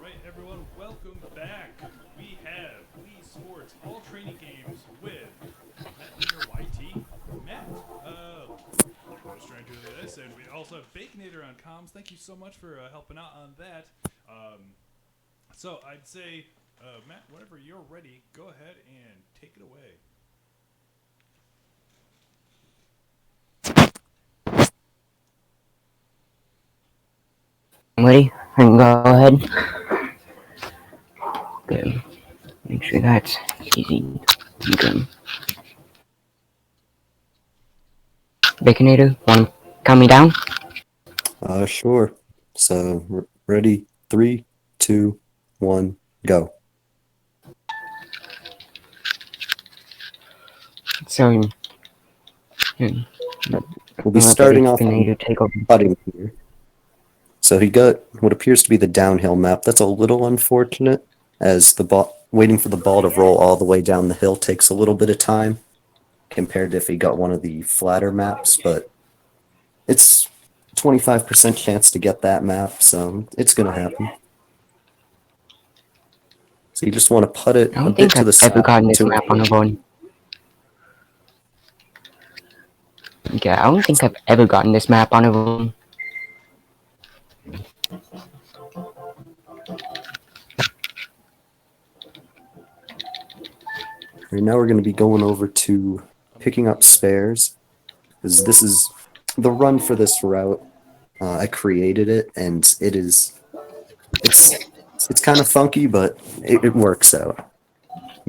right, everyone, welcome back. We have Wii Sports All Training Games with MattLandreYT. Matt, no stranger to this, and we also have Baconator on comms. Thank you so much for helping out on that. So I'd say, Matt, whenever you're ready, go ahead and take it away. I'm ready. I can go ahead. Good. Make sure that's easy. Okay. Baconator, want to count me down? Sure. So, ready? Three, two, one, go. So, hmm, We'll be I'll let the starting off on Baconator take over. putting here. So he got what appears to be the downhill map. That's a little unfortunate, as the ball waiting for the ball to roll all the way down the hill takes a little bit of time compared to if he got one of the flatter maps. But it's 25% chance to get that map, so it's gonna happen. So you just want to put it I a don't bit think to I've the ever side gotten this to map on a run. Yeah, I don't think I've ever gotten this map on a run. Right now we're going to be going over to picking up spares, because this is the run for this route. I created it, and it's it's kind of funky, but it works out.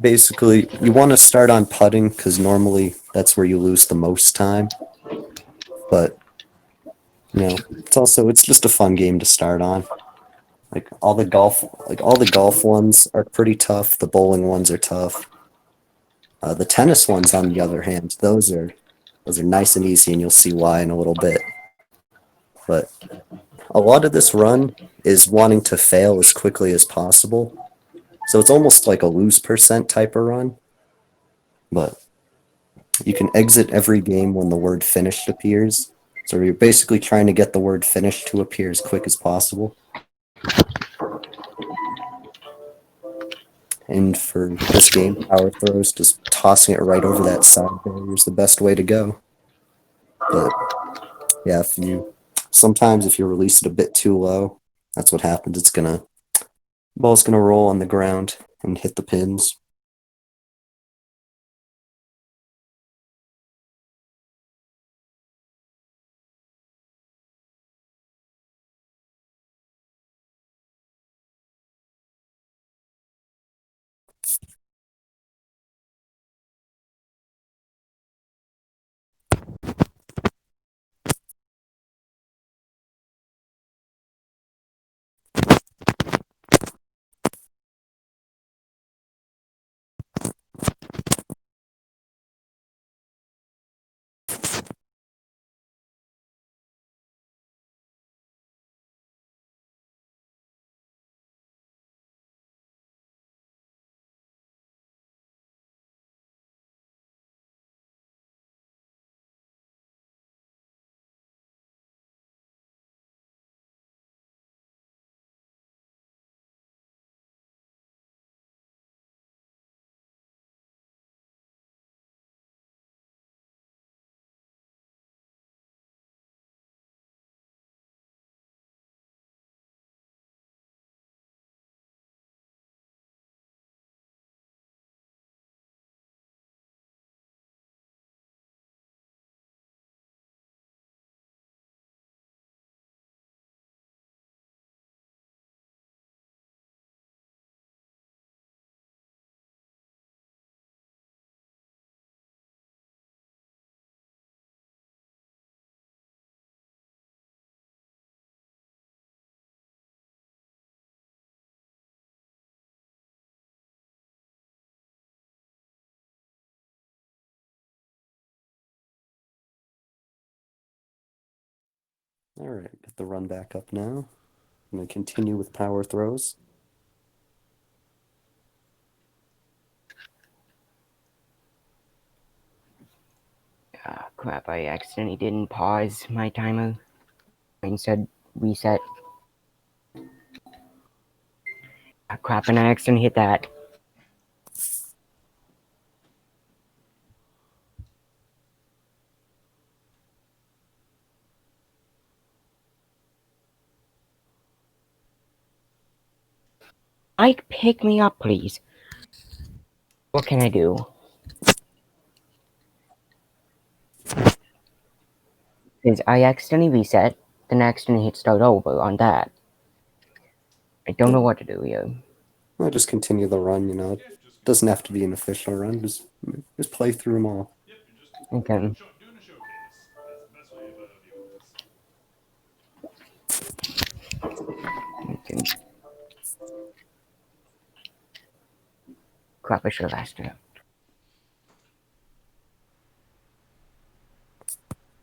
Basically, you want to start on putting because normally that's where you lose the most time. But it's just a fun game to start on. Like all the golf ones are pretty tough. The bowling ones are tough. The tennis ones, on the other hand, those are nice and easy, and you'll see why in a little bit. But a lot of this run is wanting to fail as quickly as possible. So it's almost like a lose percent type of run. But you can exit every game when the word finished appears. So you're basically trying to get the word finished to appear as quick as possible. And for this game, power throws, just tossing it right over that side barrier is the best way to go. But yeah, sometimes if you release it a bit too low, that's what happens. Ball's gonna roll on the ground and hit the pins. All right, get the run back up now. I'm gonna continue with power throws. Ah, crap, I accidentally didn't pause my timer. I instead reset. crap, and I accidentally hit that. Ike, pick me up, please. What can I do? Since I accidentally reset, then I accidentally hit start over on that. I don't know what to do here. I'll just continue the run, you know. It doesn't have to be an official run. Just play through them all. Yep, you're just Okay. doing a showcase. That's the best way of dealing with this. Okay. Crap, I should have asked her.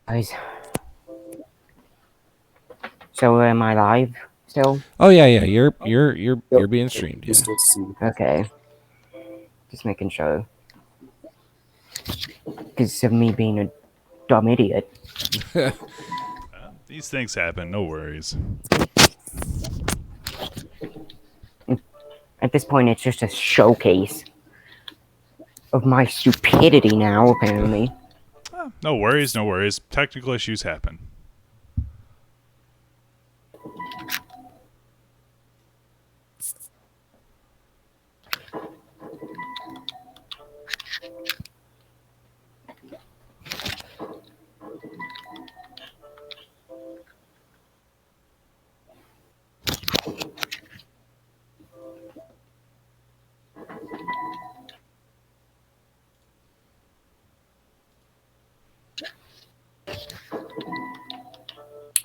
Guys. So am I live still? Oh yeah, yeah. You're being streamed. You Yeah. still see. Okay. Just making sure. Because of me being a dumb idiot. These things happen. No worries. At this point, it's just a showcase of my stupidity now, apparently. No worries. No worries. Technical issues happen.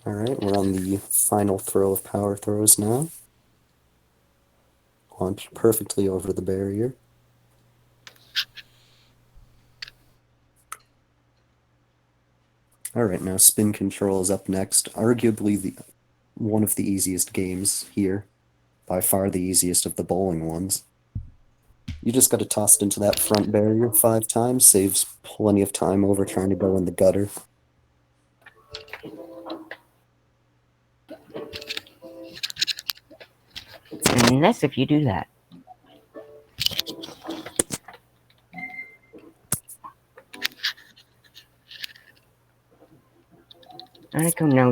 Alright, we're on the final throw of power throws now. Launch perfectly over the barrier. Alright, now spin control is up next. Arguably one of the easiest games here. By far the easiest of the bowling ones. You just got to toss it into that front barrier 5 times. Saves plenty of time over trying to go in the gutter. Unless if you do that. I can now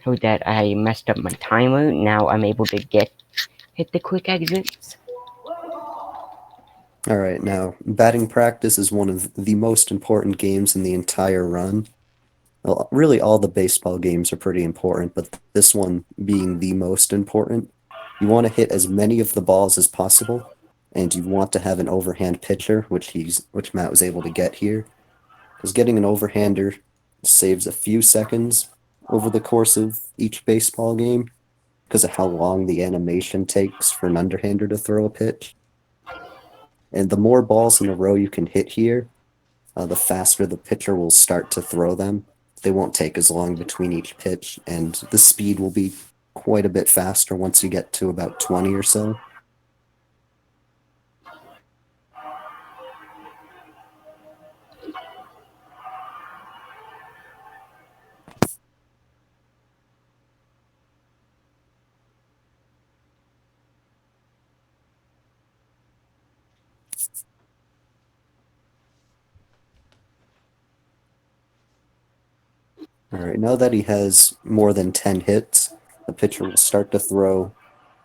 so that I messed up my timer. Now I'm able to hit the quick exits. Alright, now, batting practice is one of the most important games in the entire run. Well, really, all the baseball games are pretty important, but this one being the most important. You want to hit as many of the balls as possible, and you want to have an overhand pitcher, which Matt was able to get here. Because getting an overhander saves a few seconds over the course of each baseball game, because of how long the animation takes for an underhander to throw a pitch. And the more balls in a row you can hit here, the faster the pitcher will start to throw them. They won't take as long between each pitch, and the speed will be quite a bit faster once you get to about 20 or so. Alright, now that he has more than 10 hits, the pitcher will start to throw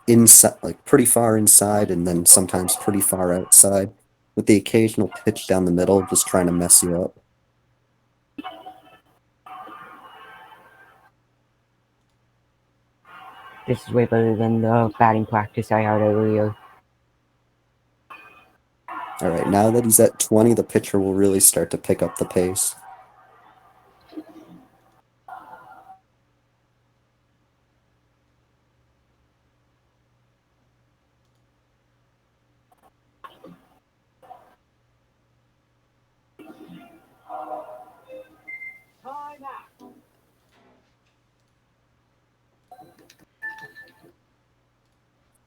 inside, like pretty far inside, and then sometimes pretty far outside, with the occasional pitch down the middle, just trying to mess you up. This is way better than the batting practice I had earlier. Alright, now that he's at 20, the pitcher will really start to pick up the pace.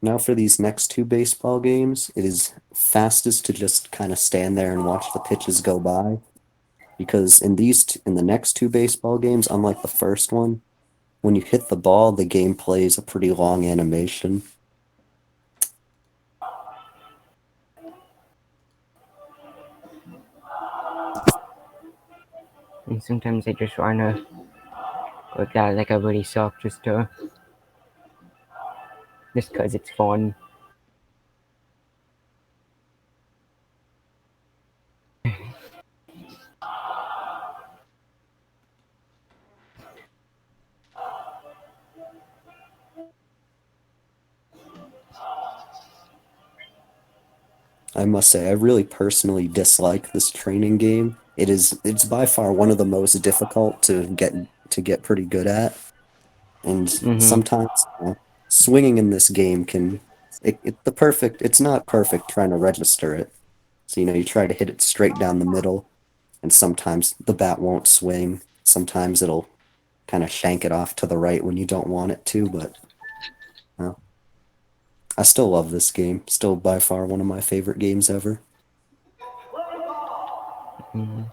Now for these next 2 baseball games, it is fastest to just kind of stand there and watch the pitches go by. Because in the next 2 baseball games, unlike the first one, when you hit the ball, the game plays a pretty long animation. And sometimes I just wanna look at it like I really suck just cause it's fun. I must say, I really personally dislike this training game. It's by far one of the most difficult to get pretty good at. And Mm-hmm. sometimes swinging in this game can it's not perfect trying to register it. So you try to hit it straight down the middle, and sometimes the bat won't swing. Sometimes it'll kind of shank it off to the right when you don't want it to, but uh, I still love this game. Still by far one of my favorite games ever. Mm-hmm.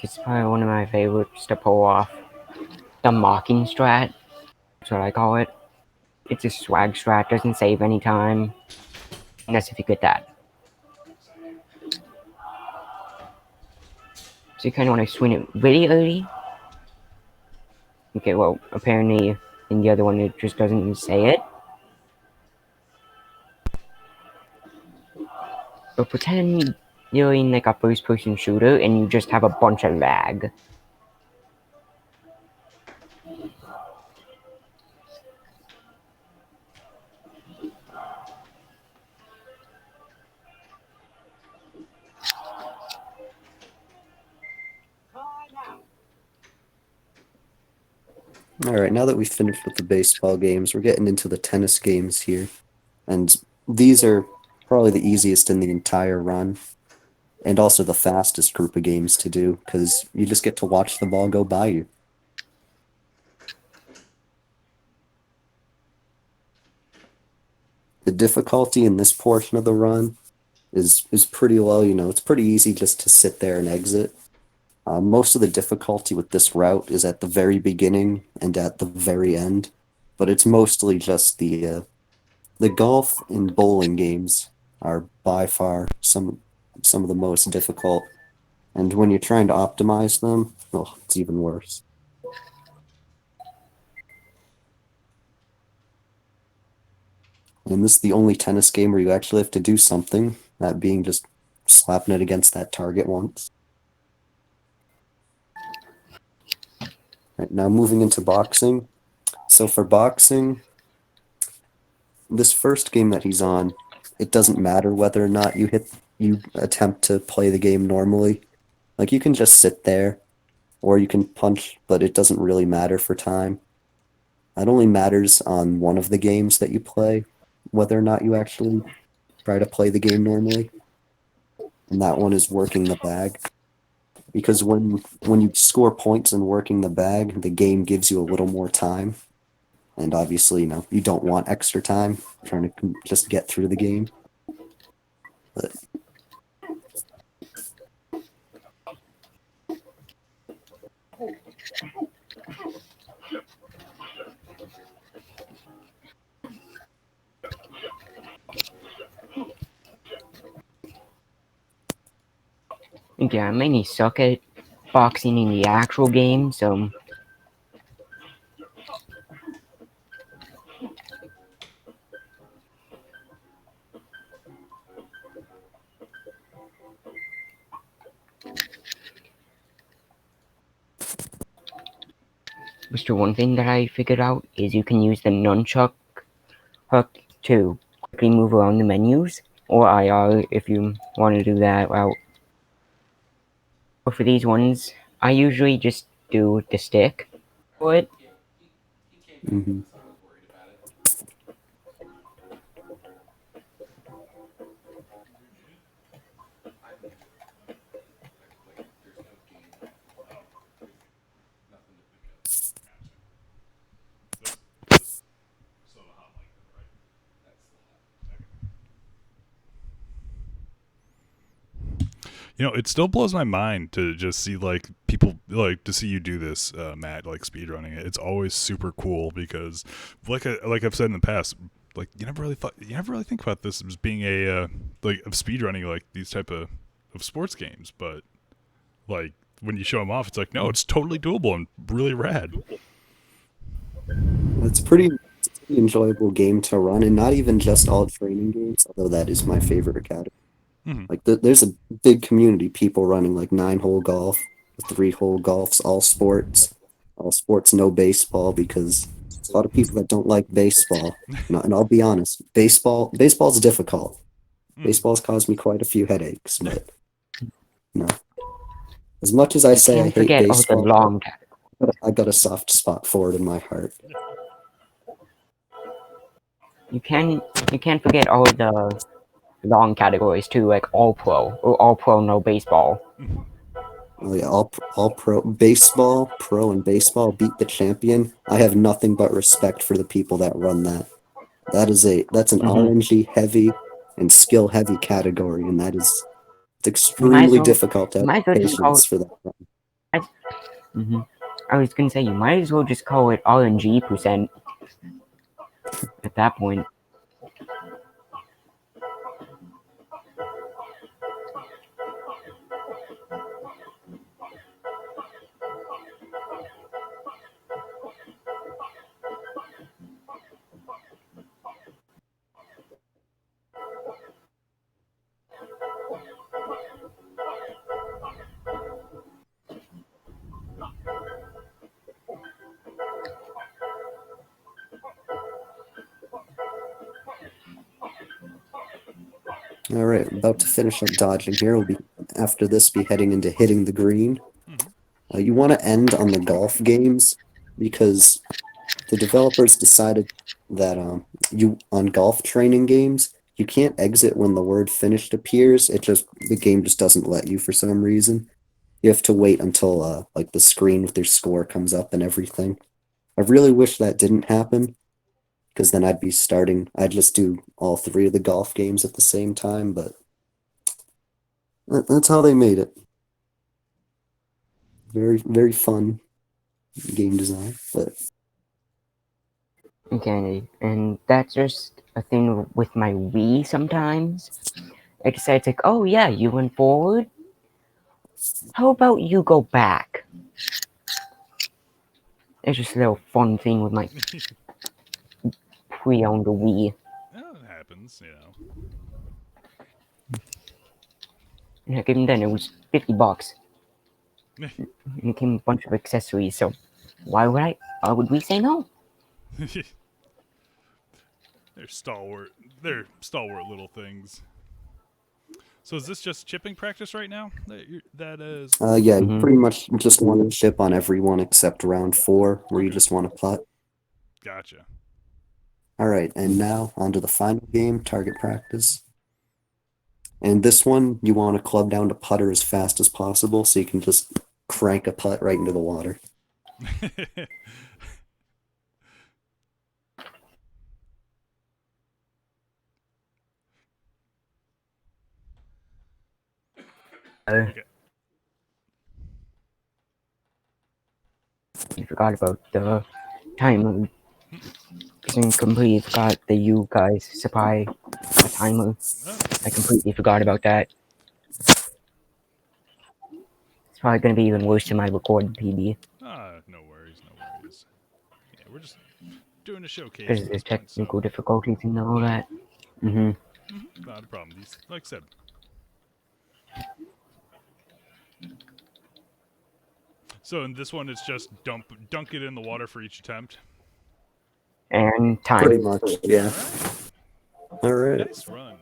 It's probably one of my favorites to pull off. The mocking strat, that's what I call it. It's a swag strat, doesn't save any time. And that's if you get that. So you kinda wanna swing it really early. Okay, well, apparently in the other one it just doesn't say it. But pretend you're in like a first person shooter and you just have a bunch of lag. All right, now that we've finished with the baseball games, we're getting into the tennis games here. And these are probably the easiest in the entire run, and also the fastest group of games to do, because you just get to watch the ball go by you. The difficulty in this portion of the run is pretty low. It's pretty easy just to sit there and exit. Most of the difficulty with this route is at the very beginning and at the very end, but it's mostly just the golf and bowling games are by far some of the most difficult. And when you're trying to optimize them, oh, it's even worse. And this is the only tennis game where you actually have to do something, that being just slapping it against that target once. Right, now moving into boxing. So for boxing, this first game that he's on, it doesn't matter whether or not you attempt to play the game normally. Like you can just sit there or you can punch, but it doesn't really matter for time. It only matters on one of the games that you play, whether or not you actually try to play the game normally. And that one is working the bag. Because when you score points in working the bag, the game gives you a little more time. And obviously, you don't want extra time trying to just get through the game. But Yeah, I mainly suck at boxing in the actual game, so Mr. One thing that I figured out is you can use the nunchuck hook to quickly move around the menus, or IR if you want to do that route. But for these ones, I usually just do the stick for it. mhm. This still the hot mic, right? It still blows my mind to just see like people like to see you do this, Matt, like speedrunning it. It's always super cool because, like I've said in the past, like you never really think about this as being a like of speedrunning like these type of sports games, but Like when you show them off, it's like, no, it's totally doable and really rad. It's a pretty enjoyable game to run, and not even just all training games, although that is my favorite category. Mm-hmm. Like there's a big community, people running like 9-hole golf, 3-hole golfs, all sports, no baseball, because there's a lot of people that don't like baseball. And I'll be honest, baseball's difficult. Baseball's caused me quite a few headaches, but no. As much as I say I Can't hate forget all the baseball, long I got a soft spot for it in my heart. you can't forget all the long categories too, like all pro or all pro no baseball. Oh yeah, all pro baseball, pro and baseball beat the champion. I have nothing but respect for the people that run that. That's an RNG heavy and skill heavy category, and it's extremely difficult to You have might as well just call patience it. for that run. I was gonna say you might as well just call it RNG percent at that point. All right, about to finish up dodging here. We'll be after this be heading into hitting the green. You want to end on the golf games because the developers decided that you on golf training games you can't exit when the word finished appears. The game just doesn't let you for some reason. You have to wait until like the screen with your score comes up and everything. I really wish that didn't happen because then I'd just do all 3 of the golf games at the same time, but that's how they made it. Very, very fun game design, but Okay, and that's just a thing with my Wii sometimes. It decides like, oh yeah, you went forward. How about you go back? It's just a little fun thing with my pre-owned Wii. Oh, it happens, you know. And heck, even then it was $50. And it came with a bunch of accessories, so why would we say no? They're stalwart little things. So is this just chipping practice right now? That is. yeah, you pretty much just want to chip on every one except round 4, where you just want to putt. Gotcha. All right, and now on to the final game, target practice. And this one, you want to club down to putter as fast as possible, so you can just crank a putt right into the water. Okay. I forgot about the timer. I completely forgot that you guys supply a timer. I completely forgot about that. It's probably gonna be even worse than my recorded PB. No worries. Yeah, we're just doing a showcase. Because there's technical difficulties and all that. Not a problem. These, like I said. So in this one, it's just dunk it in the water for each attempt. And time. Pretty much, yeah. All right. Nice run.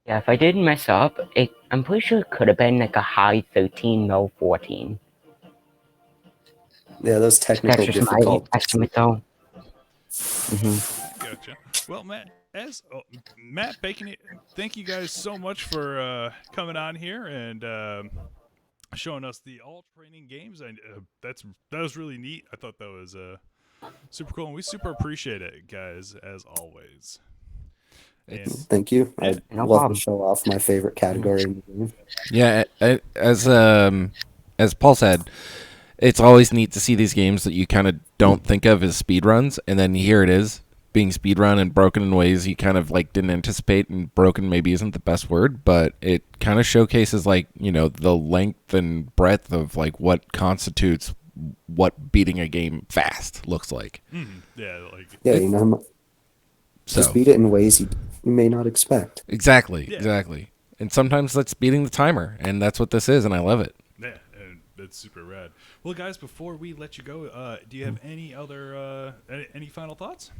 Yeah, if I didn't mess up, I'm pretty sure it could have been like a high 13, low 14. Yeah, those technical That's just difficulties. my estimate, though. Gotcha. Well, Matt Bacon, thank you guys so much for coming on here and showing us the all training games. And that was really neat. I thought that was super cool, and we super appreciate it, guys, as always. And Thank you. Yeah, I'd no love problem. to show off my favorite category in the game. Yeah, as Paul said, it's always neat to see these games that you kind of don't think of as speedruns, and then here it is. being speedrun and broken in ways he kind of like didn't anticipate, and broken maybe isn't the best word, but it kind of showcases like, you know, the length and breadth of like what constitutes what beating a game fast looks like. Yeah, like Yeah, you know, So just beat it in ways you may not expect. exactly, Yeah. exactly. And sometimes that's beating the timer, and that's what this is, and I love it. yeah, and it's super rad. Well, guys, before we let you go, do you have any other any final thoughts?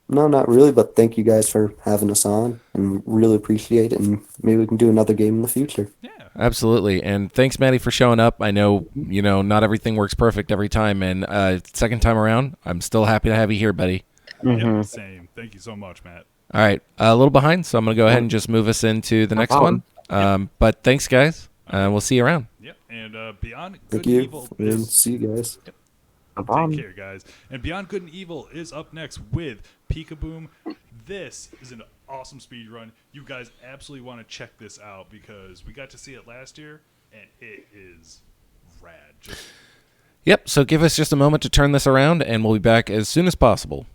No, not really, but thank you guys for having us on, and really appreciate it, and maybe we can do another game in the future. Yeah. Absolutely. And thanks, Maddie, for showing up. I know, you know, not everything works perfect every time, and second time around, I'm still happy to have you here, buddy. Yep, same. Thank you so much, Matt. All right, a little behind, so I'm going to go ahead and just move us into the next one. But thanks, guys. We'll see you around. Yep. And Beyond Good Thank and you, Evil and is see you guys. No problem. Take care, guys. And Beyond Good and Evil is up next with Peekaboom. This is an awesome speed run. You guys absolutely want to check this out because we got to see it last year, and it is rad. Yep, so give us just a moment to turn this around, and we'll be back as soon as possible.